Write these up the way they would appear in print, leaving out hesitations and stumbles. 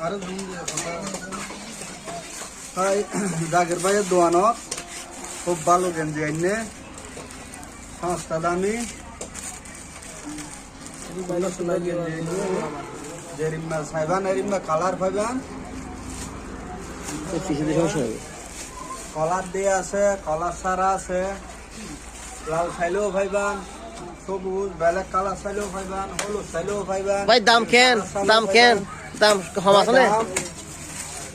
আর জাগের ভাইয়ের দোয়ানত খুব ভালো গেঞ্জি আইনে সস্তা দামি সাইবান এরিম্বা কালার পাইবান কলার দিয়ে আছে, কলার সারা আছে, লাল চাইলেও পাইবান, সবুজ বেলেগ কালার চাইলেও পাইবান, হলুদ চাইলেও পাইবান। ভাই দাম কেন দাম কম আছে না?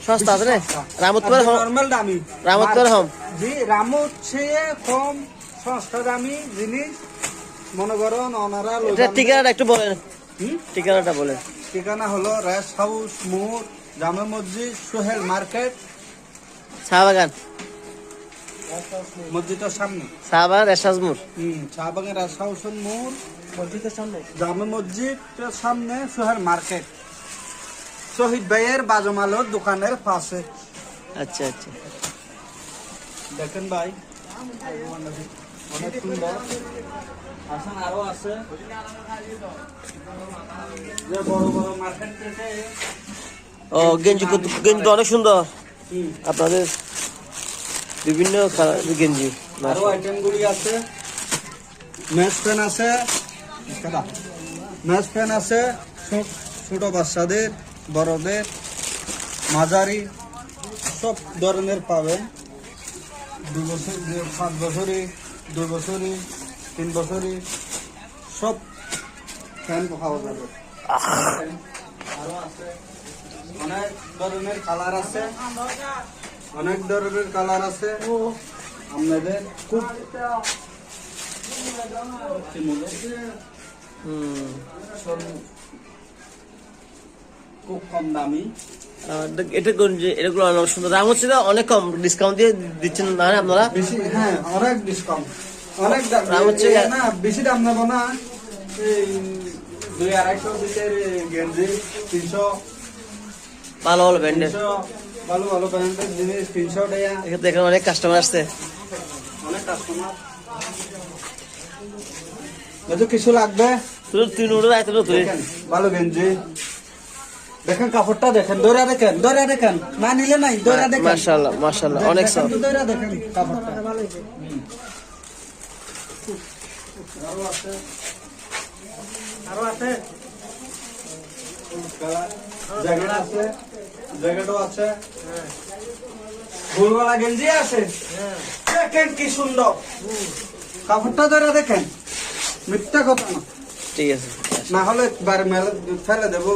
সস্তা আছে না? রামতপুর নরমাল দামি রামতপুর হম জি রামত চেয়ে কম সস্তা দামি জিনিস মনে করেন ওনারা। ঠিকানাটা একটু বলেন, ঠিকানাটা বলেন। ঠিকানা হলো রেস্ট হাউস মোড়, জামে মসজিদ, সোহেল মার্কেট, চা বাগান, মসজিদের সামনে। চা বাগান রেস্ট মোড়। চা বাগান রেস্ট হাউসের মোড়, মসজিদের সামনে, জামে মসজিদের সামনে, সোহেল মার্কেট, শহীদ ভাইয়ের বাজমালোর দোকানের পাশে। আচ্ছা আচ্ছা, দেখেন ভাই অনেক সুন্দর। আসেন আরো আছে যে বড় বড় মার্কেট থেকে। ও গেঞ্জি গেঞ্জি অনেক সুন্দর আপনাদের, বিভিন্ন গেঞ্জি। আরো আইটেম গুলি আছে, মেস প্যান আছে, মেস প্যান আছে ছোট বাচ্চাদের, বড়দের, মাঝারি সব ধরনের পাবেন। 2 বছর, 5 বছরই, 2 বছরই, 3 বছরই সব ফ্যান পাওয়া যাবে। আরো আছে অনেক ধরনের কালার আছে, অনেক ধরনের কালার আছে আপনাদের। খুব খুব কম দামি এটা এগুলো অনেক সুন্দর। দাম হচ্ছে অনেক কম, ডিসকাউন্ট দিয়ে দিচ্ছেন না আপনারা? বেশি, হ্যাঁ অনেক ডিসকাউন্ট, অনেক দাম হচ্ছে না, বেশি দাম নেবো না। এই 200-250 ভিতরে গেঞ্জি 300, ভালো ভালো ব্র্যান্ডের, ভালো ভালো ব্র্যান্ডের জিনিস 300 টাকা। এখানে দেখেন অনেক কাস্টমার আসছে, অনেক কাস্টমার। যদি কিছু লাগবে তুই নোটে যাইতে তুই ভালো গেঞ্জি দেখেন, কাপড়টা দেখেন, দৌড়া দেখেন, দৌড়া দেখেন, না নিলে নাই, দৌড়া দেখেন। মাশাআল্লাহ মাশাআল্লাহ, অনেক সব দৌড়া দেখেন কাপড়টা। আরো আছে, আরো আছে জ্যাকেট আছে, জ্যাকেটও আছে, ফুলওয়ালা গেঞ্জি আছে। দেখেন কি সুন্দর কাপড়টা, ধরে দেখেন, মিথ্যা কথা না। ঠিক আছে, না হলে ফেলে দেবো।